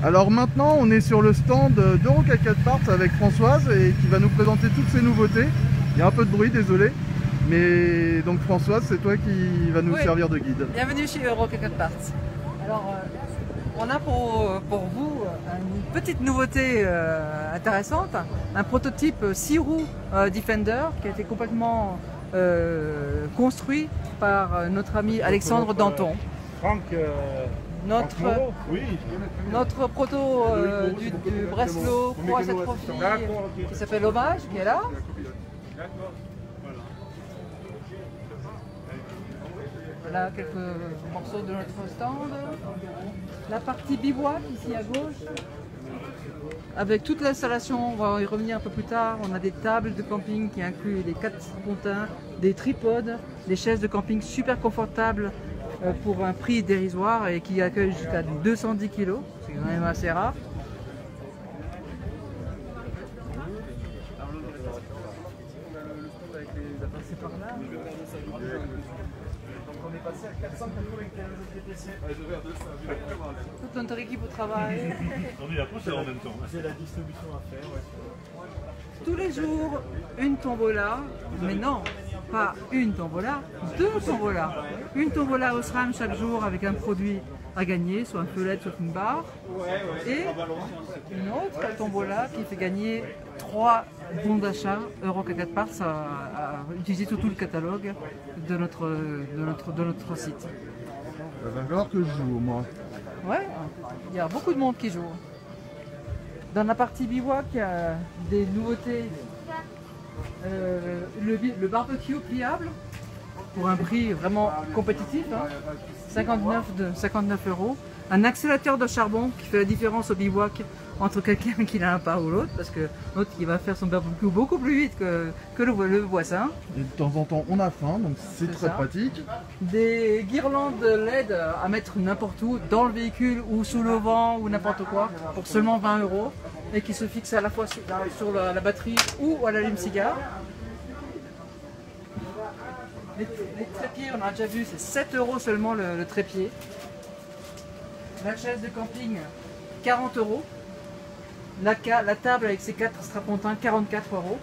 Alors maintenant, on est sur le stand d'Euro4x4 Parts avec Françoise et qui va nous présenter toutes ces nouveautés. Il y a un peu de bruit, désolé. Mais donc Françoise, c'est toi qui va nous servir de guide. Bienvenue chez Euro4x4 Parts. Alors, on a pour vous une petite nouveauté intéressante, un prototype 6 roues Defender qui a été complètement construit par notre ami Alexandre Danton. Notre proto du Breslau Pro Asset Trophy qui s'appelle Hommage, qui est là. Voilà quelques morceaux de notre stand. La partie bivouac ici à gauche. Avec toute l'installation, on va y revenir un peu plus tard. On a des tables de camping qui incluent les 4 comptins, des tripodes, des chaises de camping super confortables pour un prix dérisoire et qui accueillent jusqu'à 210 kg. C'est quand même assez rare. C'est par là. On est passé à 495 TTC. Toute notre équipe au travail. Non mais après c'est en même temps. C'est la distribution à faire. Tous les jours, une tombola, mais non, pas une tombola, 2 tombolas. Une tombola au SRAM chaque jour avec un produit à gagner, soit un pellet, soit une barre. Et une autre tombola qui fait gagner 3 bons d'achat Euro4x4 Parts à utiliser tout le catalogue de notre site. Il va falloir que je joue au moins. Ouais, il y a beaucoup de monde qui joue. Dans la partie bivouac, il y a des nouveautés. Le barbecue pliable pour un prix vraiment compétitif, hein, 59 €. Un accélérateur de charbon qui fait la différence au bivouac entre quelqu'un qui n'a un pas ou l'autre, parce que l'autre qui va faire son barbecue beaucoup plus vite que le voisin. Et de temps en temps, on a faim, donc c'est très pratique. Des guirlandes LED à mettre n'importe où, dans le véhicule ou sous le vent ou n'importe quoi, pour seulement 20 € et qui se fixent à la fois sur la batterie ou à l'allume-cigare. Les trépieds, on a déjà vu, c'est 7 € seulement le trépied. La chaise de camping, 40 €. La table avec ses 4 strapontins, 44 €.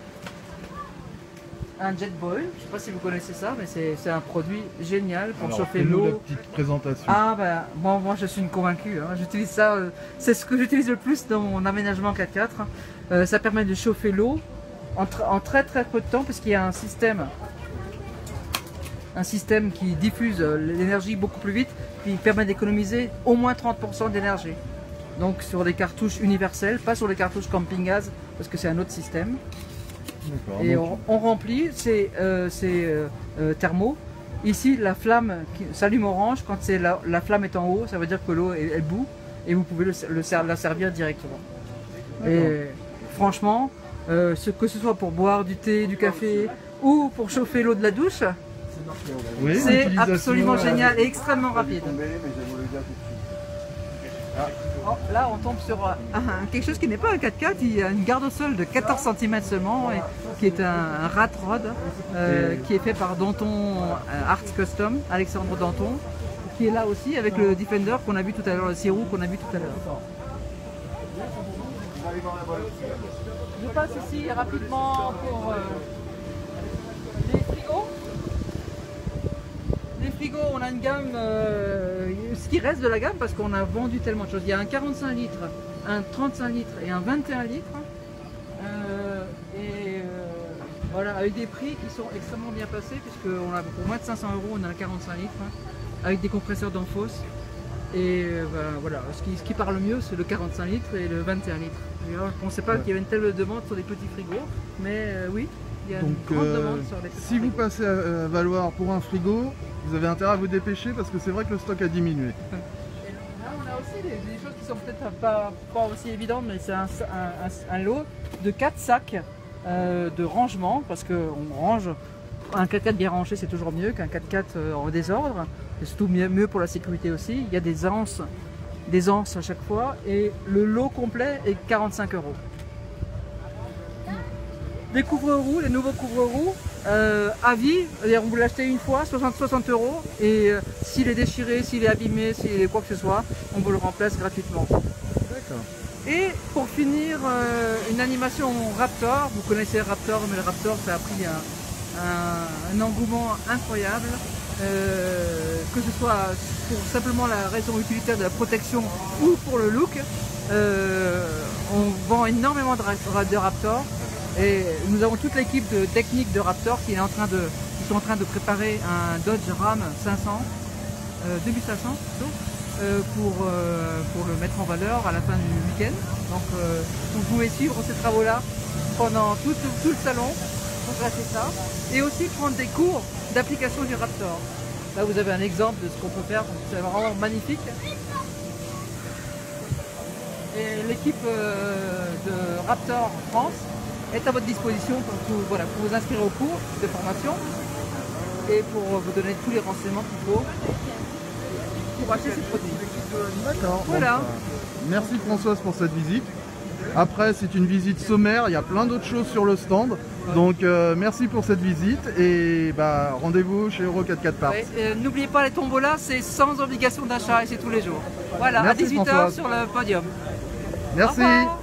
Un jet boil, je ne sais pas si vous connaissez ça, mais c'est un produit génial pour chauffer l'eau. La petite présentation. Ah ben, bon, moi je suis une convaincue, hein. J'utilise ça, c'est ce que j'utilise le plus dans mon aménagement 4x4. Ça permet de chauffer l'eau en très peu de temps, puisqu'il y a un système qui diffuse l'énergie beaucoup plus vite, qui permet d'économiser au moins 30% d'énergie. Donc sur des cartouches universelles, pas sur les cartouches camping gaz, parce que c'est un autre système. Et on remplit ces thermos. Ici, la flamme s'allume orange. Quand la flamme est en haut, ça veut dire que l'eau elle bout et vous pouvez la servir directement. Et franchement, que ce soit pour boire du thé, du café ou pour chauffer l'eau de la douche, c'est absolument génial et extrêmement rapide. Oh, là on tombe sur quelque chose qui n'est pas un 4x4, il y a une garde au sol de 14 cm seulement, qui est un rat rod qui est fait par Danton Arts Custom, Alexandre Danton, qui est là aussi avec le Defender qu'on a vu tout à l'heure, le 6 roues qu'on a vu tout à l'heure. Je passe ici rapidement pour les frigos. Les frigos, on a une gamme, ce qui reste de la gamme parce qu'on a vendu tellement de choses. Il y a un 45 litres, un 35 litres et un 21 litres. Voilà, avec des prix qui sont extrêmement bien passés, puisqu'on a pour moins de 500 €, on a un 45 litres, avec des compresseurs d'Enfos. Et voilà, ce qui parle mieux, c'est le 45 litres et le 21 litres. Je ne pensais pas qu'il y avait une telle demande sur les petits frigos, mais oui. Il y a une grande demande sur les petits si frigos. vous passez à Valoir pour un frigo, vous avez intérêt à vous dépêcher parce que c'est vrai que le stock a diminué. Et là, on a aussi des choses qui sont peut-être pas aussi évidentes, mais c'est un lot de 4 sacs de rangement, parce qu'on range. Un 4x4 bien rangé, c'est toujours mieux qu'un 4x4 en désordre. C'est surtout mieux pour la sécurité aussi. Il y a des anses à chaque fois, et le lot complet est 45 €. Les couvre-roues, les nouveaux couvre-roues à vie, on vous l'achetez une fois, 60 €, et s'il est déchiré, s'il est abîmé, s'il est quoi que ce soit, on vous le remplace gratuitement. D'accord. Et pour finir, une animation Raptor. Vous connaissez Raptor, mais le Raptor, ça a pris un engouement incroyable. Que ce soit pour simplement la raison utilitaire de la protection ou pour le look. On vend énormément de Raptor. Et nous avons toute l'équipe de technique de Raptor qui sont en train de préparer un Dodge Ram 500, 2500 plutôt, pour le mettre en valeur à la fin du week-end. Donc vous pouvez suivre ces travaux-là pendant tout le salon, progresser ça, et aussi prendre des cours d'application du Raptor. Là vous avez un exemple de ce qu'on peut faire, c'est vraiment magnifique. Et l'équipe de Raptor France est à votre disposition pour vous inscrire au cours de formation et pour vous donner tous les renseignements qu'il faut pour acheter ces produits. D'accord. Voilà. Donc, merci Françoise pour cette visite. Après, c'est une visite sommaire, il y a plein d'autres choses sur le stand. Donc merci pour cette visite et rendez-vous chez Euro 44 Parts. Ouais, n'oubliez pas les tombolas, c'est sans obligation d'achat et c'est tous les jours. Voilà, merci, à 18 h Françoise. sur le podium. Merci. Au revoir.